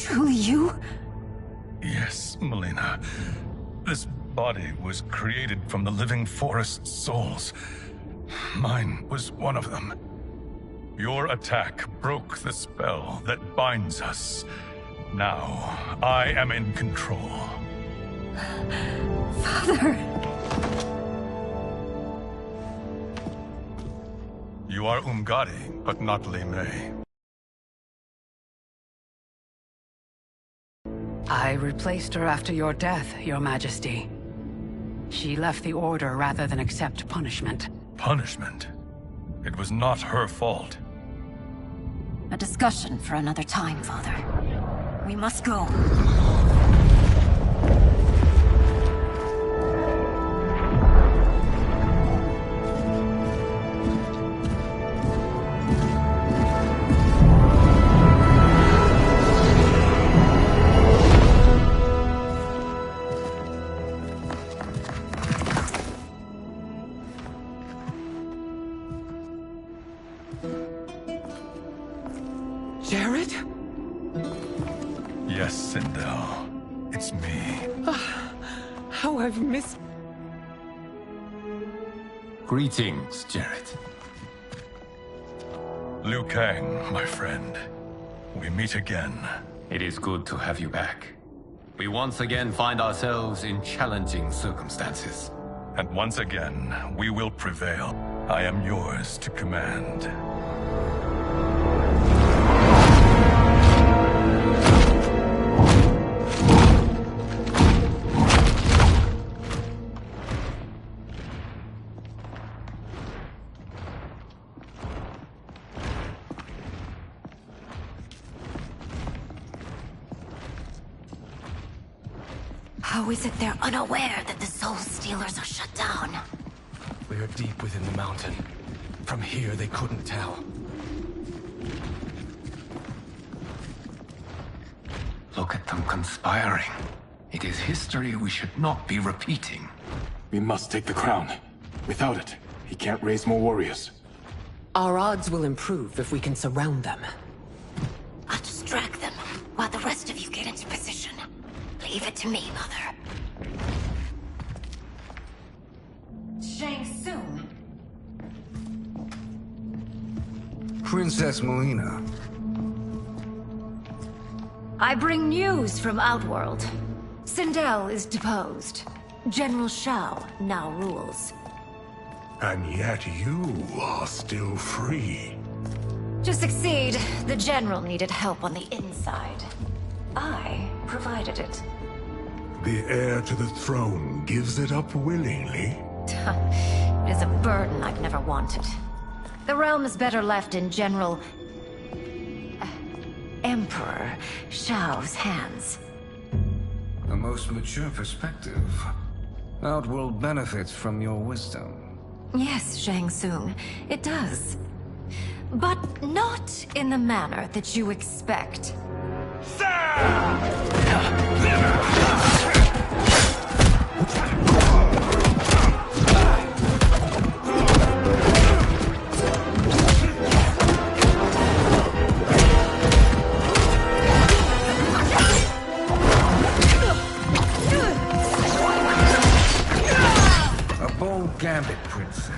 truly you? Yes, Melina. This body was created from the living forest's souls. Mine was one of them. Your attack broke the spell that binds us. Now, I am in control. Father! You are Umgadi, but not Li Mei. I replaced her after your death, Your Majesty. She left the Order rather than accept punishment. Punishment? It was not her fault. A discussion for another time, Father. We must go. Jared? Yes, Sindel. It's me. How I've missed... Greetings, Jared. Liu Kang, my friend. We meet again. It is good to have you back. We once again find ourselves in challenging circumstances. And once again, we will prevail. I am yours to command. How is it they're unaware that the Soul Stealers are shut down? We are deep within the mountain. From here, they couldn't tell. Look at them conspiring. It is history we should not be repeating. We must take the crown. Without it, he can't raise more warriors. Our odds will improve if we can surround them. I'll distract them while the rest of you get into position. Leave it to me, Mother. Shang Tsung. Princess Melina. I bring news from Outworld. Sindel is deposed. General Shao now rules. And yet you are still free. To succeed, the General needed help on the inside. I provided it. The heir to the throne gives it up willingly. It is a burden I've never wanted. The realm is better left in General... Emperor Shao's hands. A most mature perspective. Outworld benefits from your wisdom. Yes, Shang Tsung, it does. But not in the manner that you expect. A bold gambit, Princess.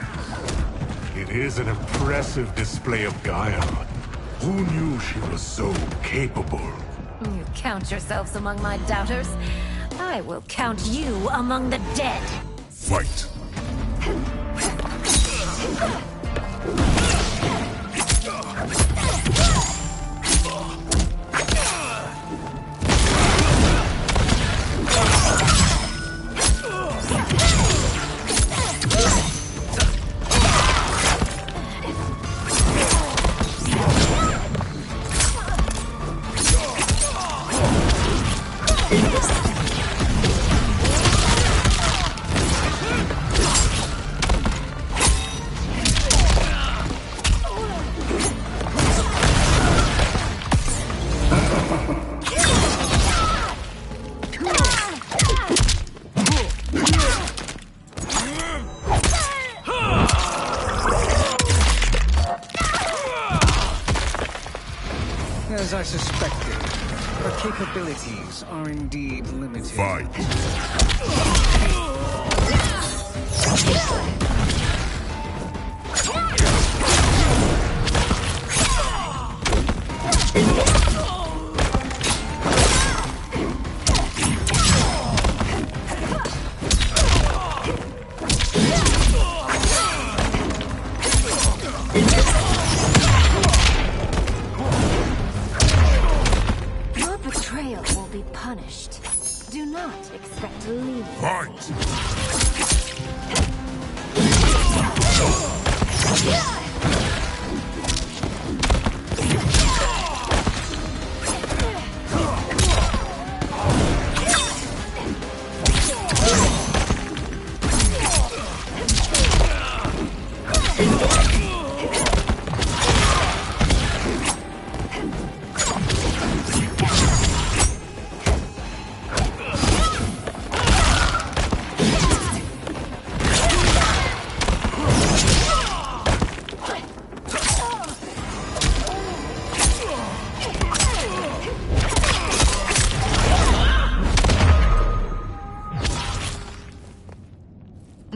It is an impressive display of guile. Who knew she was so capable? You count yourselves among my doubters. I will count you among the dead. Fight! As I suspected, her capabilities are indeed limited. Fight. Your betrayal will be punished. Do not expect to leave. Fight!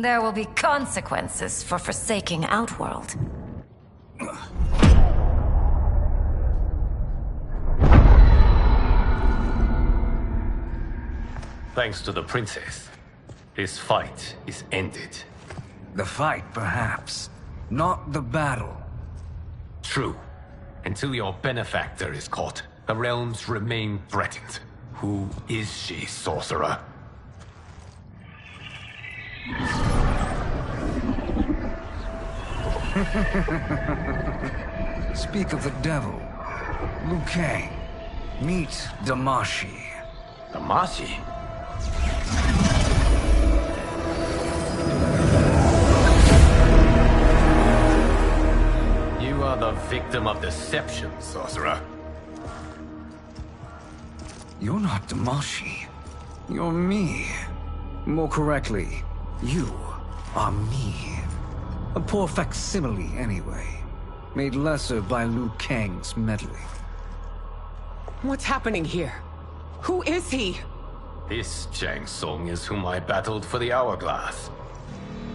There will be consequences for forsaking Outworld. Thanks to the princess, this fight is ended. The fight, perhaps. Not the battle. True. Until your benefactor is caught, the realms remain threatened. Who is she, sorcerer? Speak of the devil. Liu Kang. Meet Damashi. Damashi? You are the victim of deception, sorcerer. You're not Damashi. You're me. More correctly, you are me. A poor facsimile, anyway. Made lesser by Liu Kang's meddling. What's happening here? Who is he? This Shang Tsung is whom I battled for the Hourglass.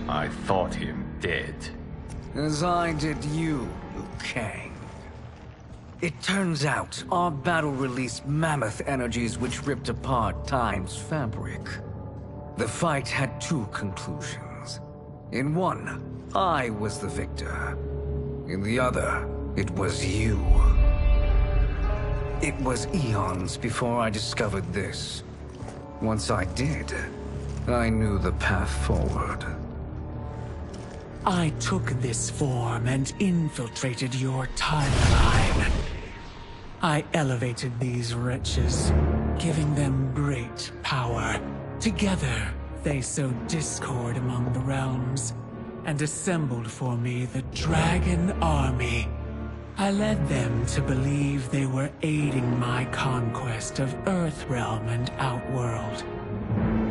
I thought him dead. As I did you, Liu Kang. It turns out our battle released mammoth energies which ripped apart time's fabric. The fight had two conclusions. In one, I was the victor. In the other, it was you. It was eons before I discovered this. Once I did, I knew the path forward. I took this form and infiltrated your timeline. I elevated these wretches, giving them great power. Together, they sowed discord among the realms, and assembled for me the Dragon Army. I led them to believe they were aiding my conquest of Earthrealm and Outworld.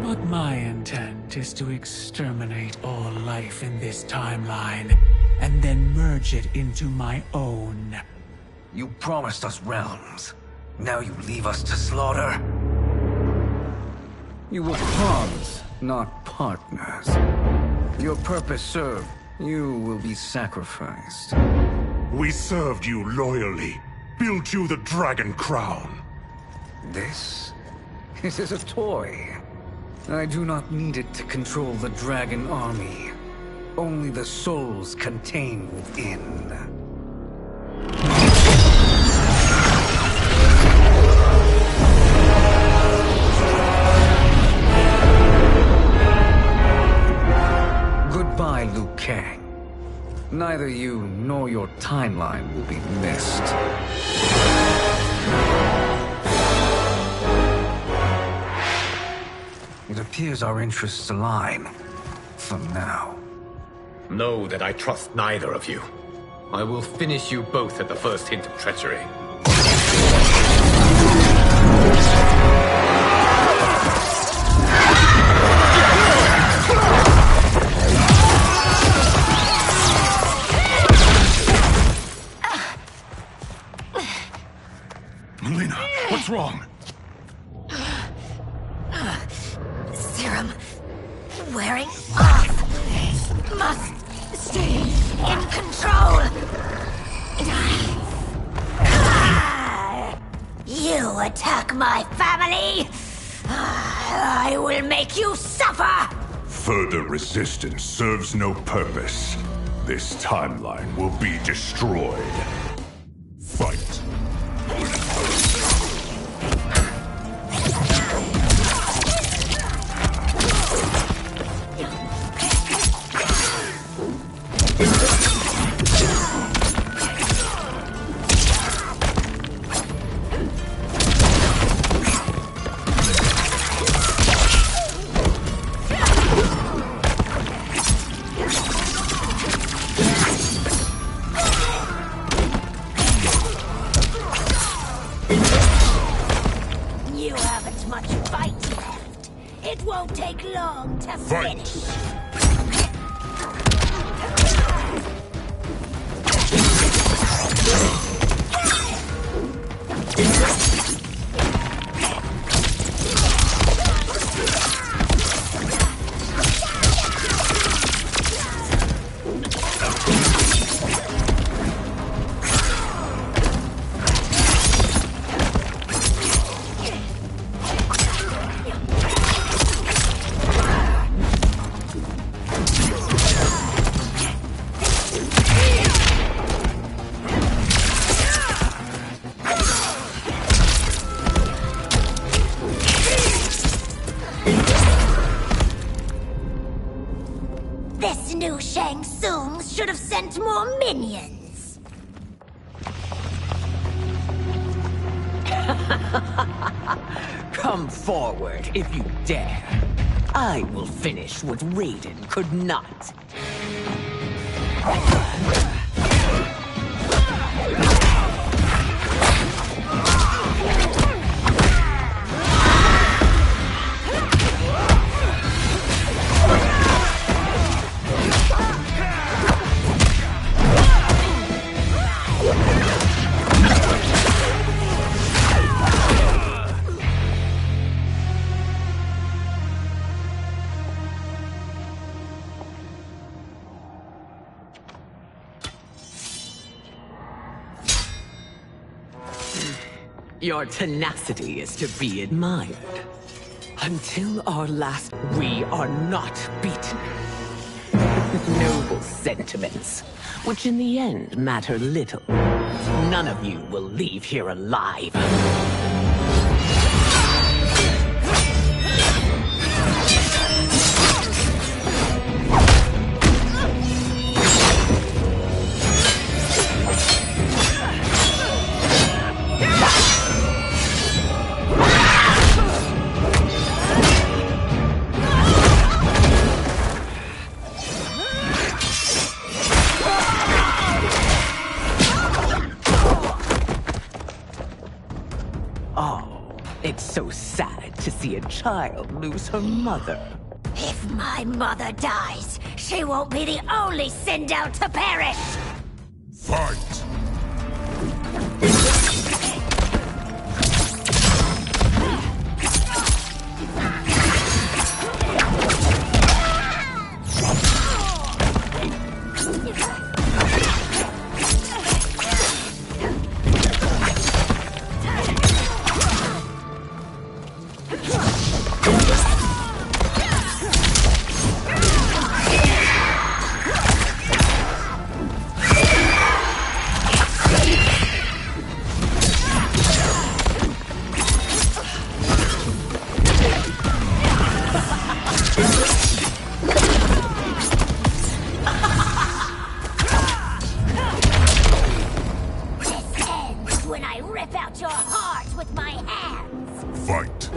But my intent is to exterminate all life in this timeline, and then merge it into my own. You promised us realms. Now you leave us to slaughter? You were pawns, not partners. Your purpose served, you will be sacrificed. We served you loyally, built you the Dragon Crown. This? It is a toy. I do not need it to control the Dragon Army. Only the souls contained within. Goodbye, Liu Kang. Neither you nor your timeline will be missed. It appears our interests align. For now. Know that I trust neither of you. I will finish you both at the first hint of treachery. Melina, what's wrong? Serum wearing off. Must stay in control. You attack my family, I will make you suffer! Further resistance serves no purpose. This timeline will be destroyed. Fight. You haven't much fight left. It won't take long to finish. This new Shang Tsung should have sent more minions. Come forward if you dare. I will finish what Raiden could not. Your tenacity is to be admired. Until our last, we are not beaten. Noble sentiments, which in the end matter little. None of you will leave here alive. It's so sad to see a child lose her mother. If my mother dies, she won't be the only Sindel to perish! Fight! When I rip out your heart with my hands! Fight!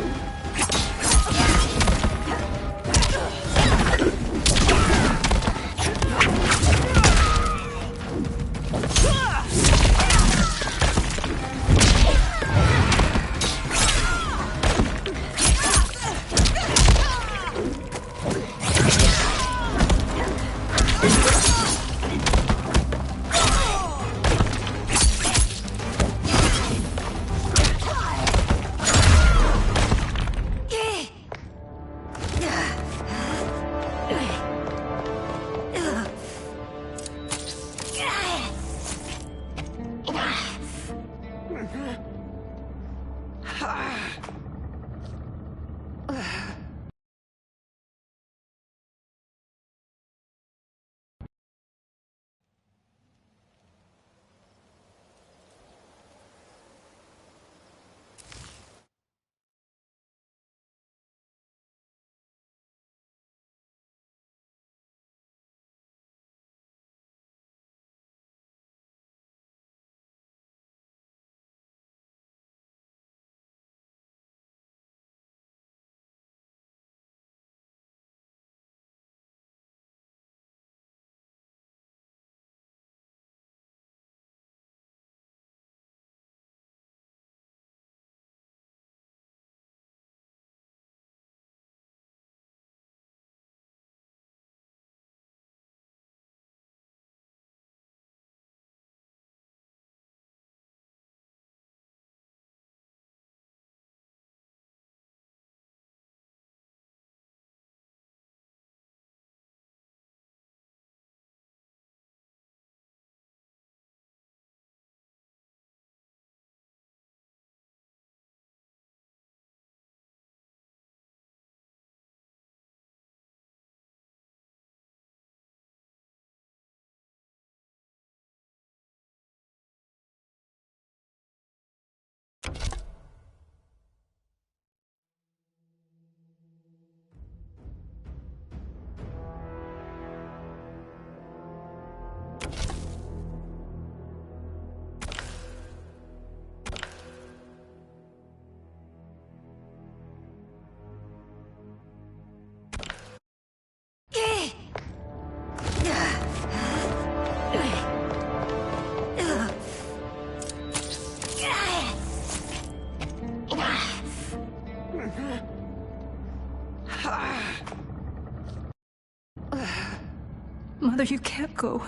Mother, you can't go.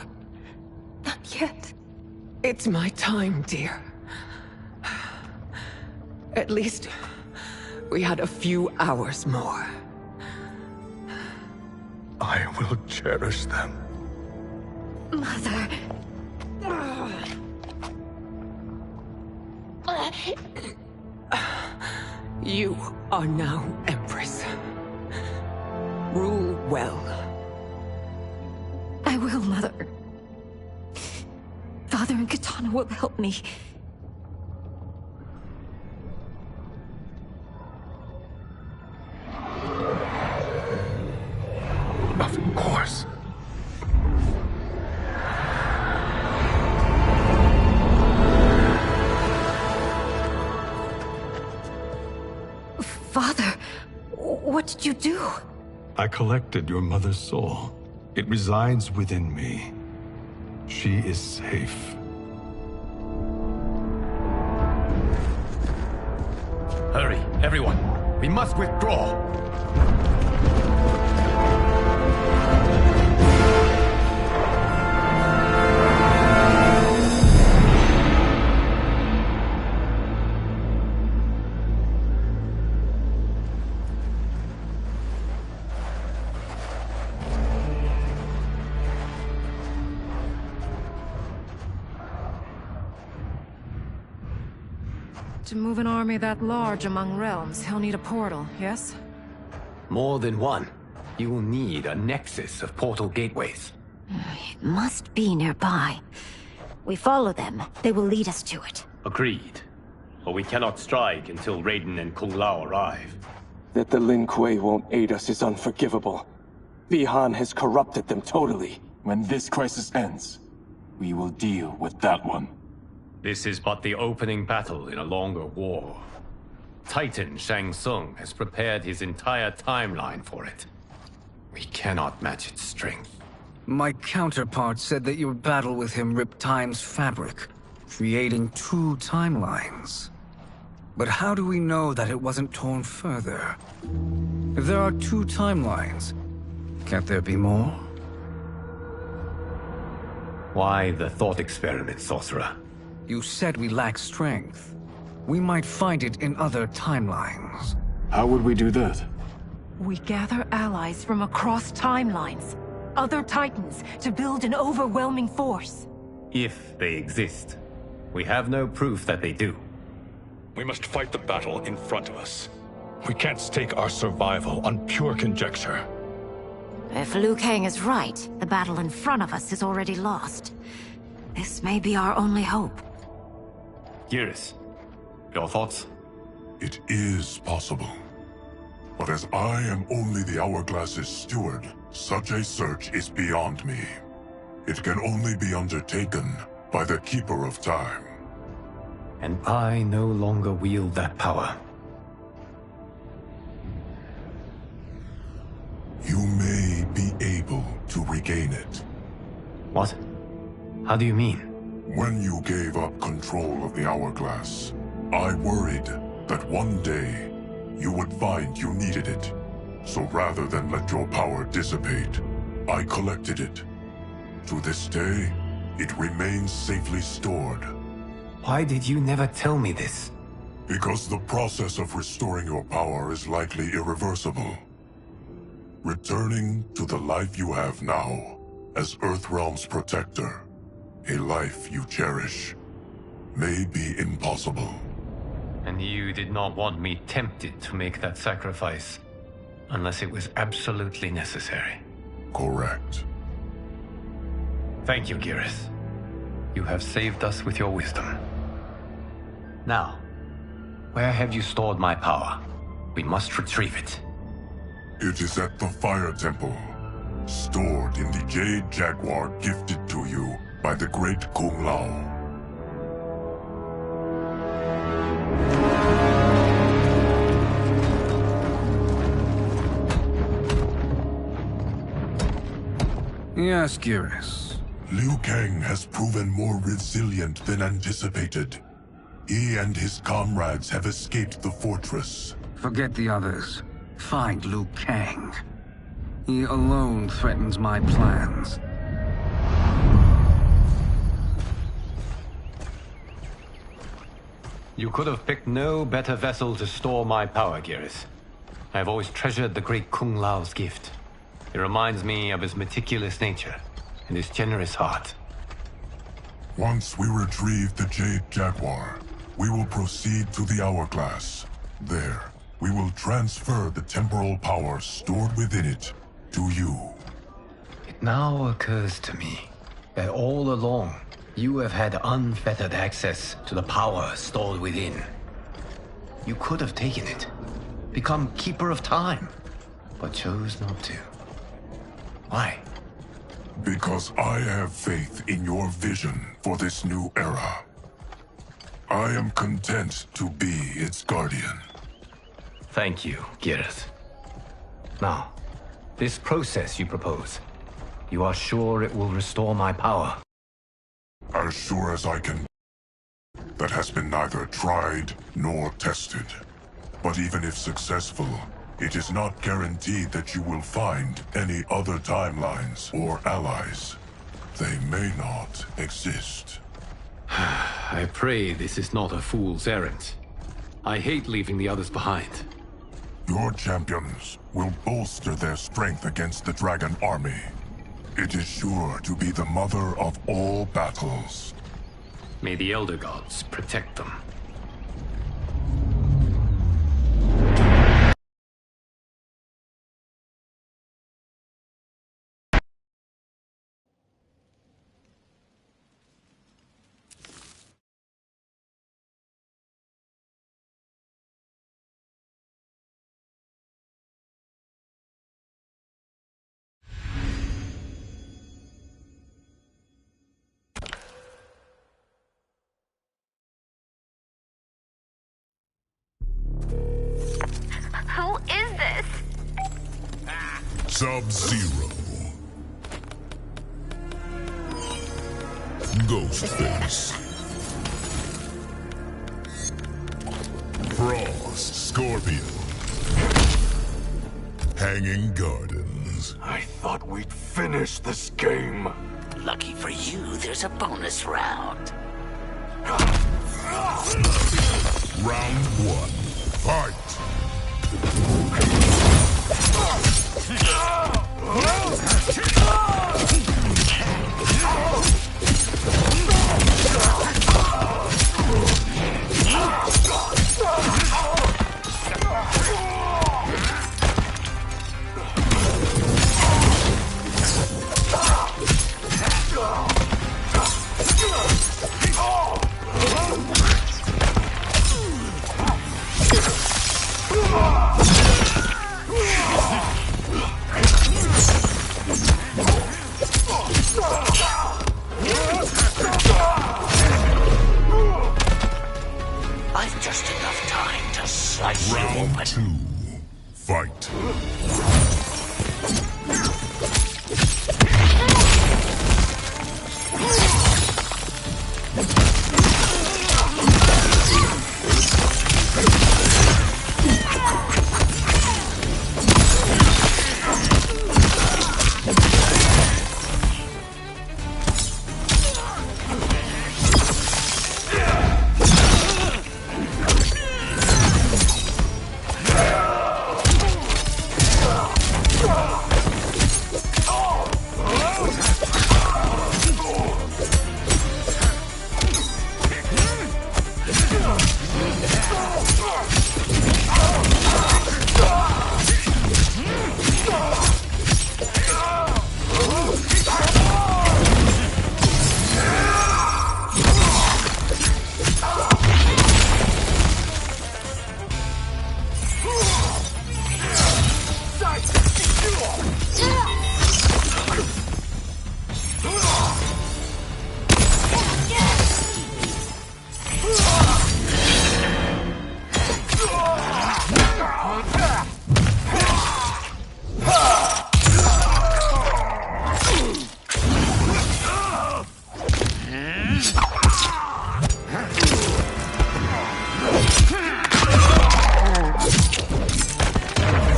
Not yet. It's my time, dear. At least, we had a few hours more. I will cherish them. Mother. You are now Empress. Rule well. I will, Mother. Father and Katana will help me. Of course. Father, what did you do? I collected your mother's soul. It resides within me. She is safe. Hurry, everyone. We must withdraw. To move an army that large among realms, he'll need a portal, yes? More than one. You will need a nexus of portal gateways. It must be nearby. We follow them. They will lead us to it. Agreed. But we cannot strike until Raiden and Kung Lao arrive. That the Lin Kuei won't aid us is unforgivable. Bi-Han has corrupted them totally. When this crisis ends, we will deal with that one. This is but the opening battle in a longer war. Titan Shang Tsung has prepared his entire timeline for it. We cannot match its strength. My counterpart said that your battle with him ripped time's fabric, creating two timelines. But how do we know that it wasn't torn further? If there are two timelines, can't there be more? Why the thought experiment, Sorcerer? You said we lack strength. We might find it in other timelines. How would we do that? We gather allies from across timelines, other titans, to build an overwhelming force. If they exist. We have no proof that they do. We must fight the battle in front of us. We can't stake our survival on pure conjecture. If Liu Kang is right, the battle in front of us is already lost. This may be our only hope. Geras, your thoughts? It is possible. But as I am only the Hourglass's steward, such a search is beyond me. It can only be undertaken by the Keeper of Time. And I no longer wield that power. You may be able to regain it. What? How do you mean? When you gave up control of the Hourglass, I worried that one day you would find you needed it. So rather than let your power dissipate, I collected it. To this day, it remains safely stored. Why did you never tell me this? Because the process of restoring your power is likely irreversible. Returning to the life you have now, as Earthrealm's protector, a life you cherish, may be impossible. And you did not want me tempted to make that sacrifice, unless it was absolutely necessary. Correct. Thank you, Geras. You have saved us with your wisdom. Now, where have you stored my power? We must retrieve it. It is at the Fire Temple, stored in the Jade Jaguar gifted to you by the great Kung Lao. Yes, Geras. Liu Kang has proven more resilient than anticipated. He and his comrades have escaped the fortress. Forget the others. Find Liu Kang. He alone threatens my plans. You could have picked no better vessel to store my power, Geras. I have always treasured the great Kung Lao's gift. It reminds me of his meticulous nature and his generous heart. Once we retrieve the Jade Jaguar, we will proceed to the Hourglass. There, we will transfer the temporal power stored within it to you. It now occurs to me that all along, you have had unfettered access to the power stored within. You could have taken it, become Keeper of Time, but chose not to. Why? Because I have faith in your vision for this new era. I am content to be its guardian. Thank you, Geras. Now, this process you propose, you are sure it will restore my power? As sure as I can. That has been neither tried nor tested. But even if successful, it is not guaranteed that you will find any other timelines or allies. They may not exist. I pray this is not a fool's errand. I hate leaving the others behind. Your champions will bolster their strength against the Dragon Army. It is sure to be the mother of all battles. May the Elder Gods protect them. Who is this? Sub-Zero. Ghostface. Frost, Scorpion. Hanging Gardens. I thought we'd finish this game. Lucky for you, there's a bonus round. Round 1. Fight! just enough time to slice you open. Round 2. Fight.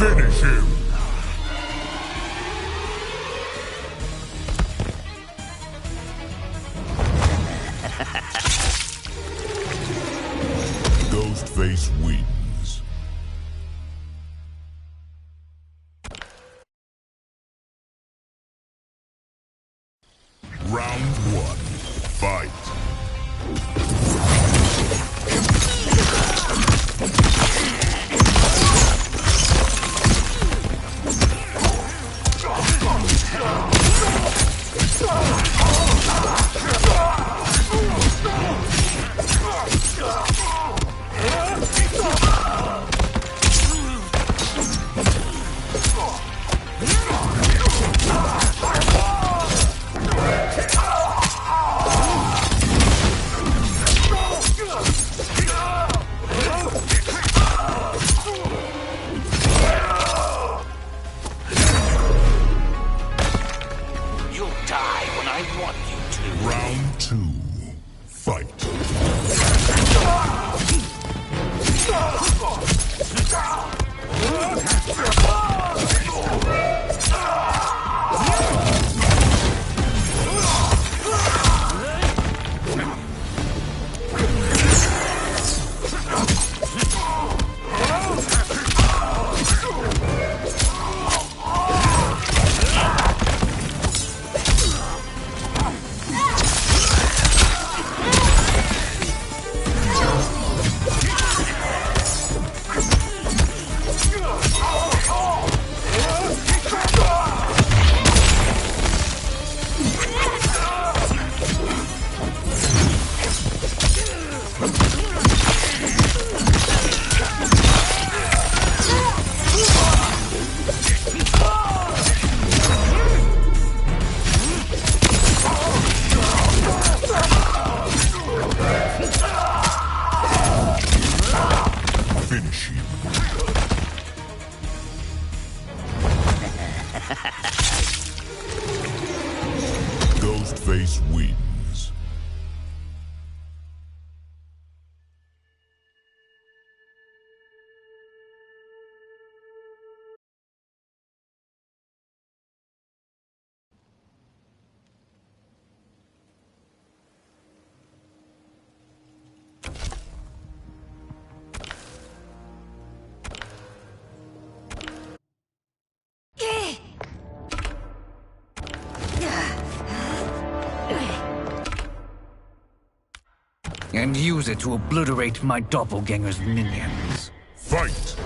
Finish him! Ghostface wins. Round 1. Fight. Round 2. Fight. Finish him. Ghostface wins. And use it to obliterate my doppelganger's minions. Fight!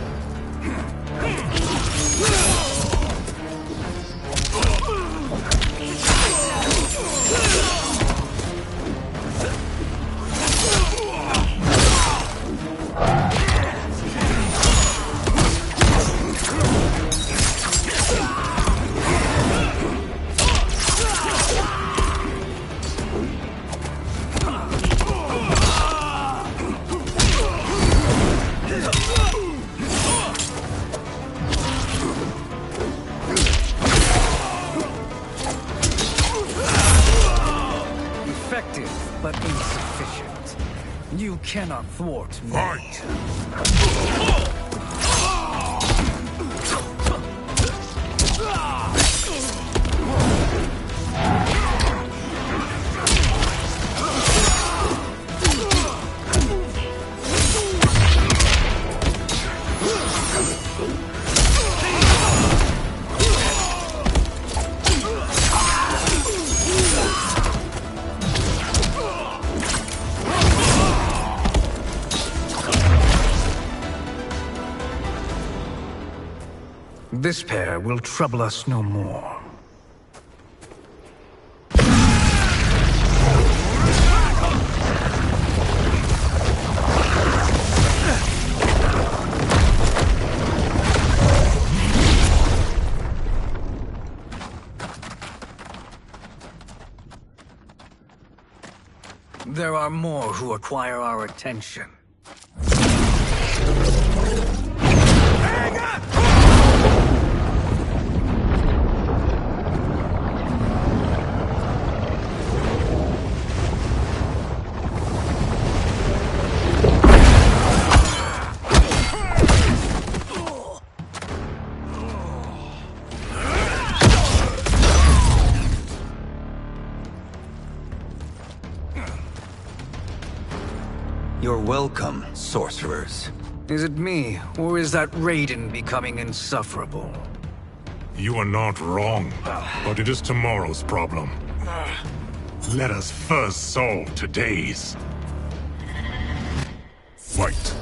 cannot thwart me. Fight! This pair will trouble us no more. There are more who acquire our attention. You're welcome, sorcerers. Is it me, or is that Raiden becoming insufferable? You are not wrong, but it is tomorrow's problem. Let us first solve today's. Fight!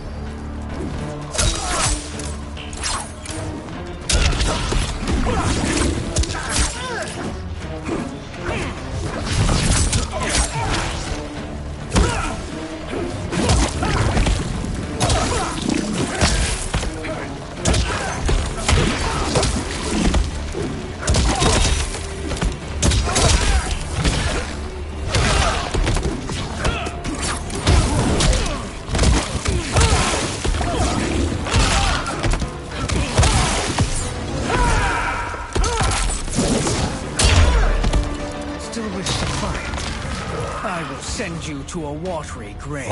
Still wish to fight? I will send you to a watery grave.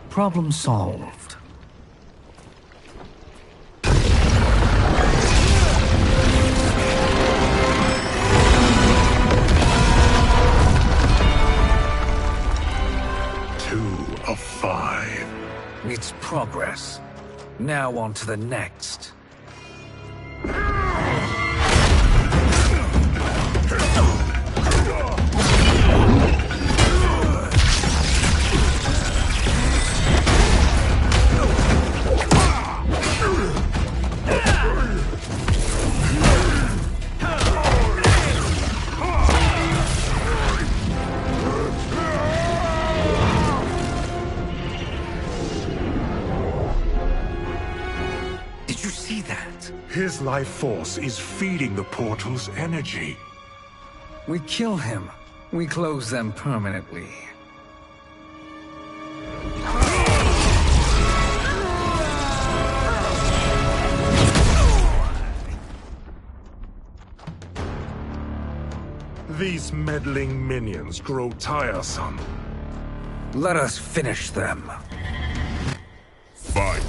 Problem solved. Two of 5. It's progress. Now on to the next. Did you see that? His life force is feeding the portal's energy. We kill him. We close them permanently. These meddling minions grow tiresome. Let us finish them. Fight!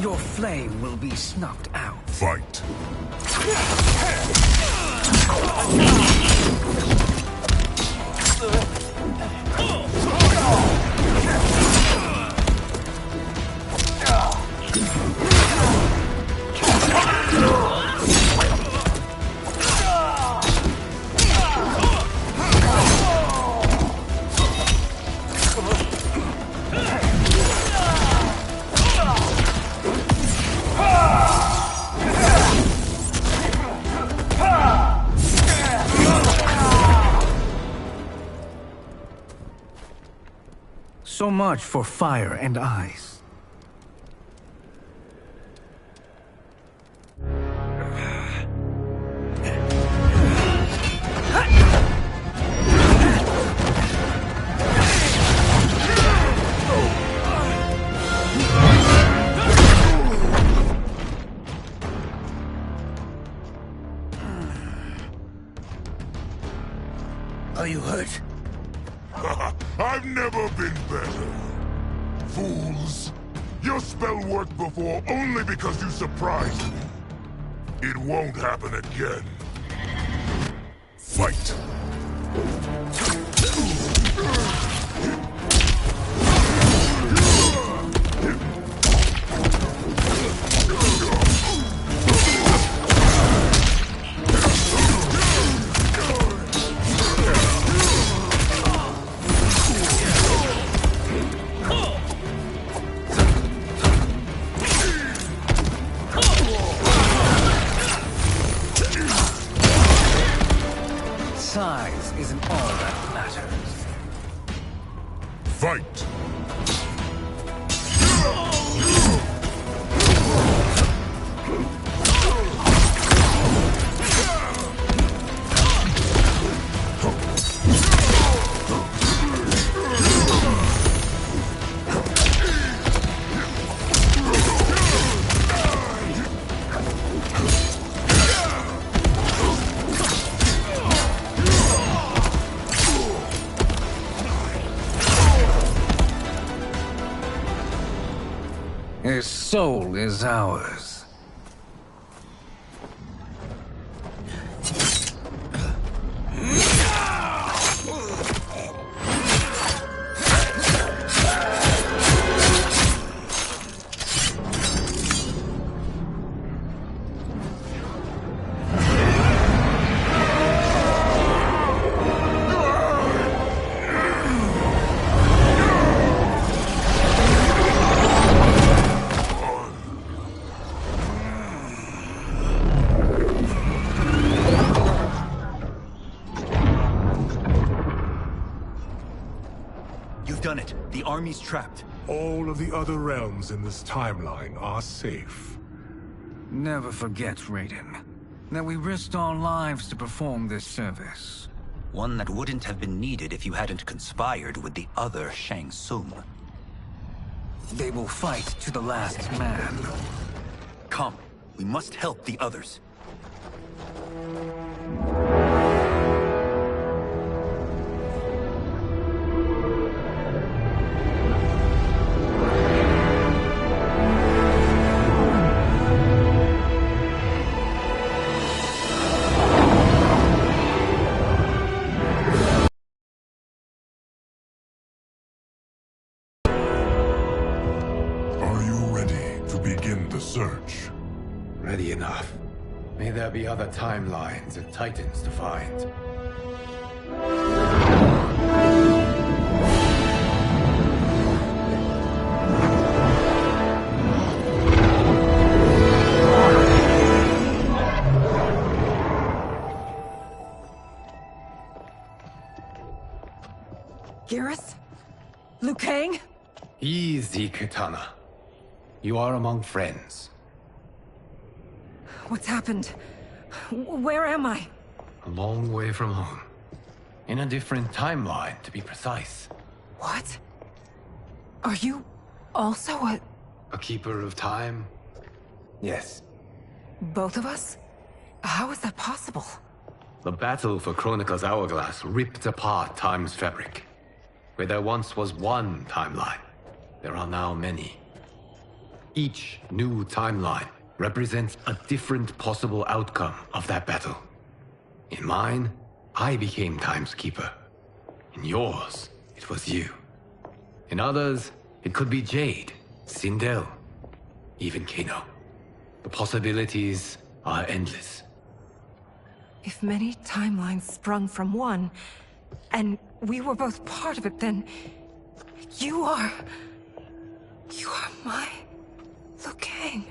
Your flame will be snuffed out. Fight. So much for fire and ice. Are you hurt? I've never been better. Fools. Your spell worked before only because you surprised me. It won't happen again. Fight. Size isn't all that matters. Fight! His soul is ours. You've done it. The army's trapped. All of the other realms in this timeline are safe. Never forget, Raiden, that we risked our lives to perform this service. One that wouldn't have been needed if you hadn't conspired with the other Shang Tsung. They will fight to the last man. Come, we must help the others. Are you ready to begin the search? Ready enough. May there be other timelines and titans to find. Garrus? Liu Kang? Easy, Kitana. You are among friends. What's happened? Where am I? A long way from home. In a different timeline, to be precise. What? Are you also A keeper of time? Yes. both of us? How is that possible? The battle for Chronica's Hourglass ripped apart time's fabric. Where there once was one timeline, there are now many. Each new timeline represents a different possible outcome of that battle. In mine, I became Time's Keeper. In yours, it was you. In others, it could be Jade, Sindel, even Kano. The possibilities are endless. If many timelines sprung from one, and we were both part of it, then you are my Liu Kang.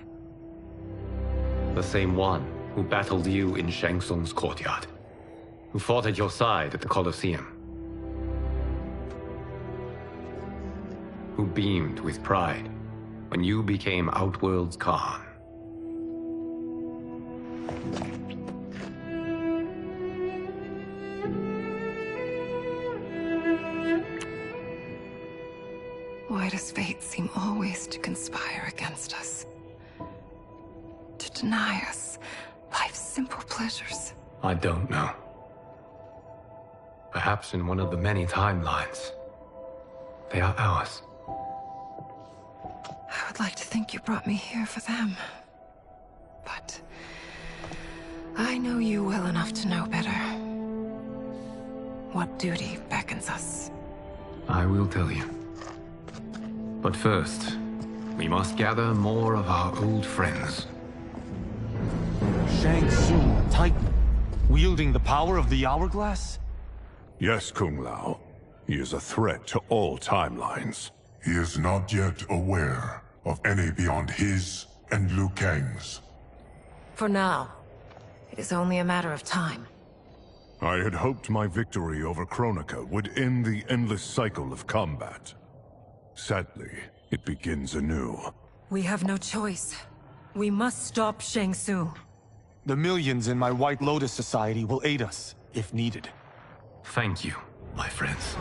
The same one who battled you in Shang Tsung's courtyard, who fought at your side at the Colosseum, who beamed with pride when you became Outworld's Khan. Why does fate seem always to conspire against us? To deny us life's simple pleasures? I don't know. Perhaps in one of the many timelines, they are ours. I would like to think you brought me here for them. But I know you well enough to know better. What duty beckons us? I will tell you. But first, we must gather more of our old friends. Shang Tsung, Titan, wielding the power of the Hourglass? Yes, Kung Lao. He is a threat to all timelines. He is not yet aware of any beyond his and Liu Kang's. For now, it is only a matter of time. I had hoped my victory over Kronika would end the endless cycle of combat. Sadly, it begins anew. We have no choice. We must stop Shang Tsung. The millions in my White Lotus Society will aid us, if needed. Thank you, my friends.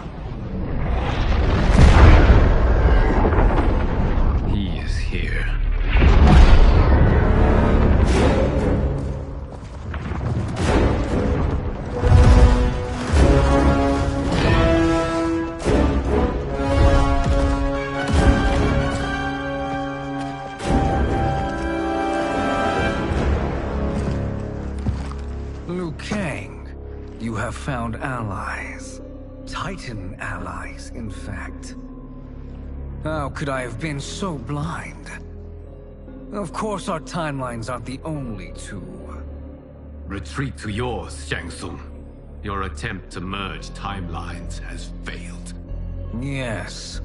He is here. Liu Kang, you have found allies. Titan allies, in fact. How could I have been so blind? Of course our timelines aren't the only two. Retreat to yours, Shang Tsung. Your attempt to merge timelines has failed. Yes.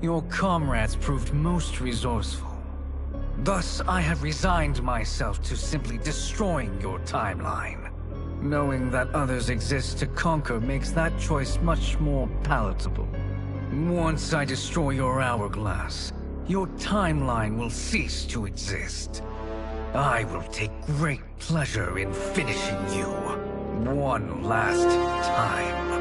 Your comrades proved most resourceful. Thus, I have resigned myself to simply destroying your timeline. Knowing that others exist to conquer makes that choice much more palatable. Once I destroy your hourglass, your timeline will cease to exist. I will take great pleasure in finishing you one last time.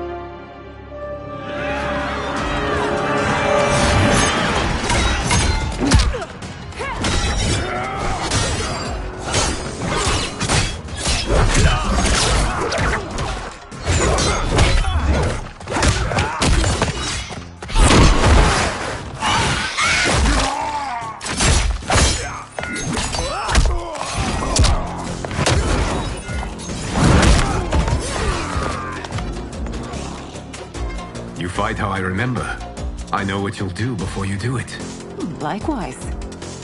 Fight how I remember. I know what you'll do before you do it. Likewise.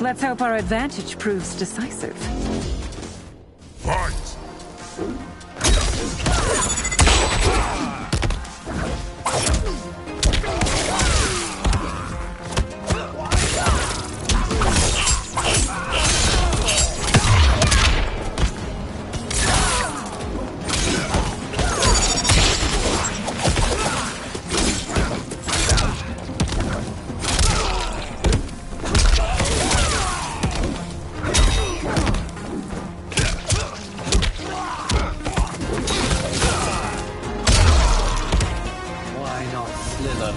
Let's hope our advantage proves decisive. Fight!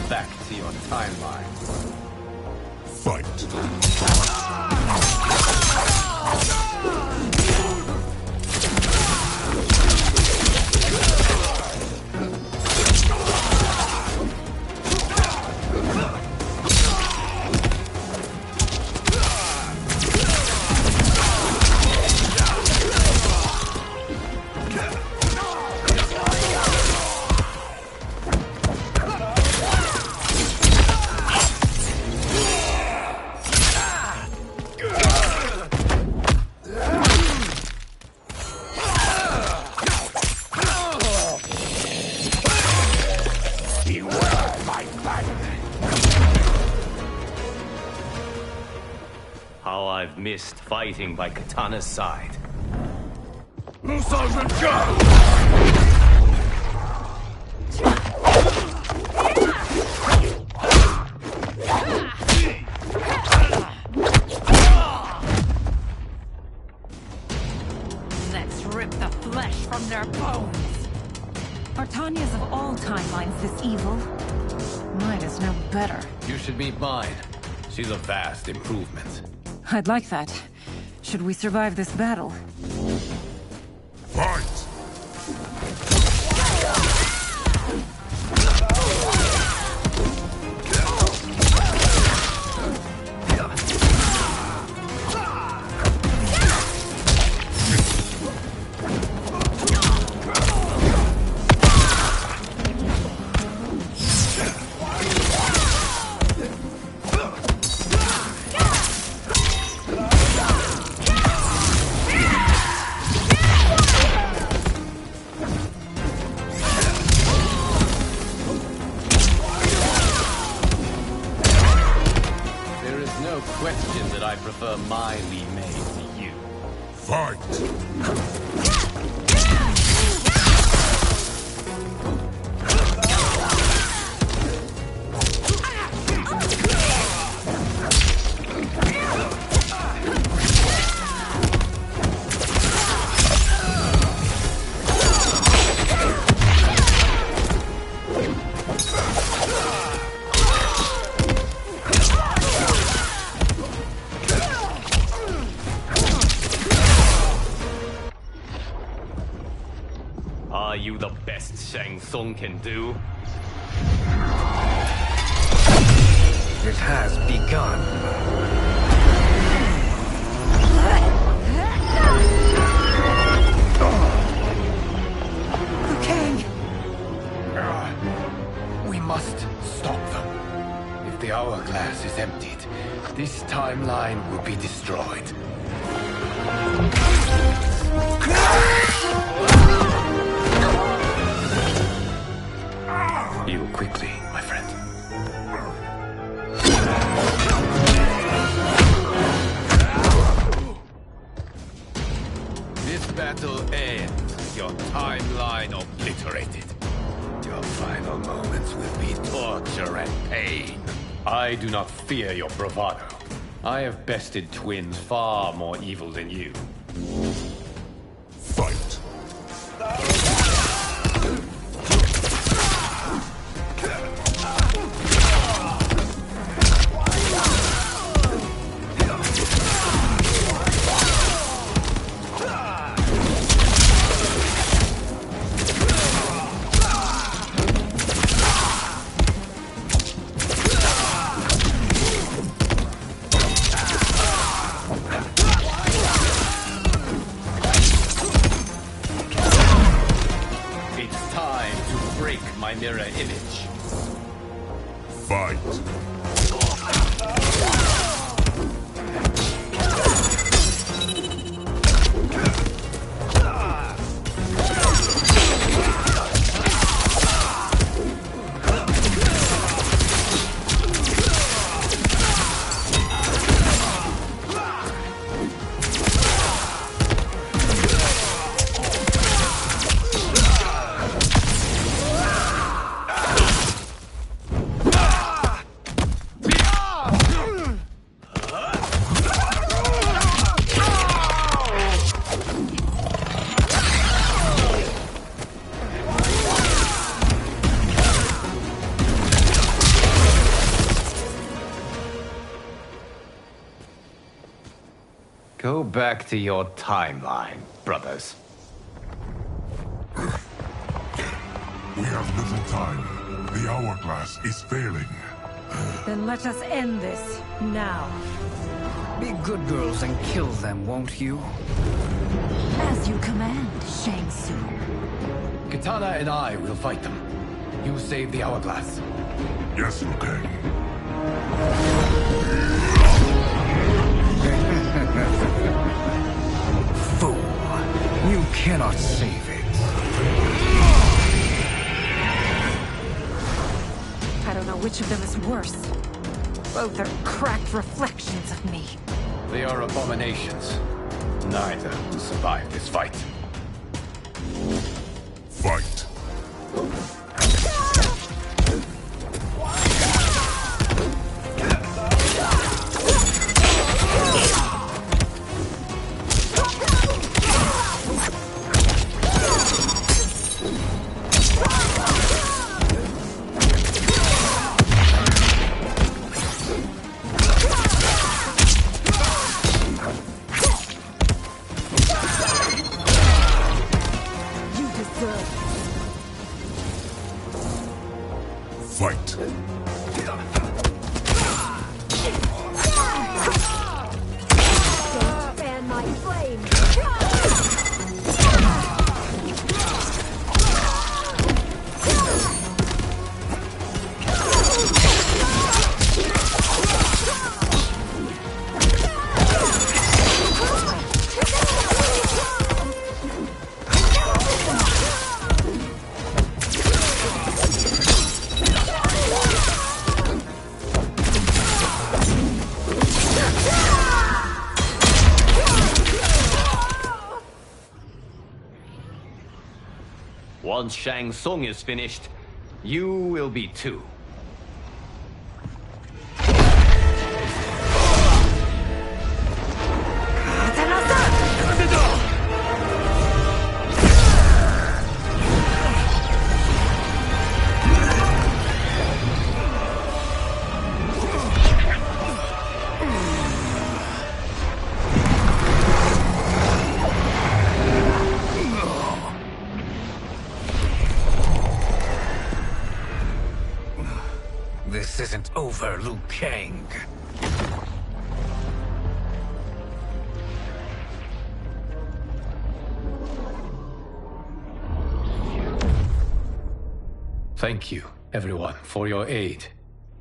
Back to your timeline. Fight. missed fighting by Katana's side. Sergeant John! Let's rip the flesh from their bones. Are Tanya's of all timelines this evil? Mine is no better. You should meet mine. She's a vast improvement. I'd like that. Should we survive this battle? Fight! Question that I prefer my Li Mei to you. Fight! Are you the best Shang Tsung can do? It has begun. Liu Kang! We must stop them. If the hourglass is emptied, this timeline will be destroyed. Heal quickly, my friend. This battle ends with your timeline obliterated. Your final moments will be torture and pain. I do not fear your bravado. I have bested twins far more evil than you. Fight! My mirror image. Fight! Go back to your timeline, brothers. We have little time. The hourglass is failing. Then let us end this, now. Be good girls and kill them, won't you? As you command, Shang Tsung. Katana and I will fight them. You save the hourglass. Yes, Liu Kang. Fool! You cannot save it. I don't know which of them is worse. Both are cracked reflections of me. They are abominations. Neither will survive this fight. Fight. Fight. Don't fan my flame! Once Shang Tsung is finished, you will be too. This isn't over, Liu Kang. Thank you, everyone, for your aid.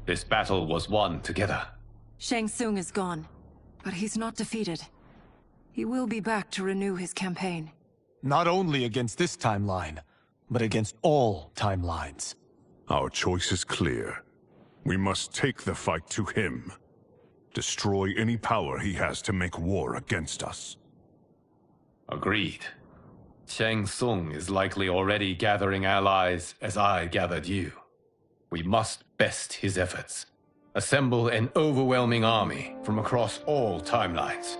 This battle was won together. Shang Tsung is gone, but he's not defeated. He will be back to renew his campaign. Not only against this timeline, but against all timelines. Our choice is clear. We must take the fight to him. Destroy any power he has to make war against us. Agreed. Shang Tsung is likely already gathering allies as I gathered you. We must best his efforts. Assemble an overwhelming army from across all timelines.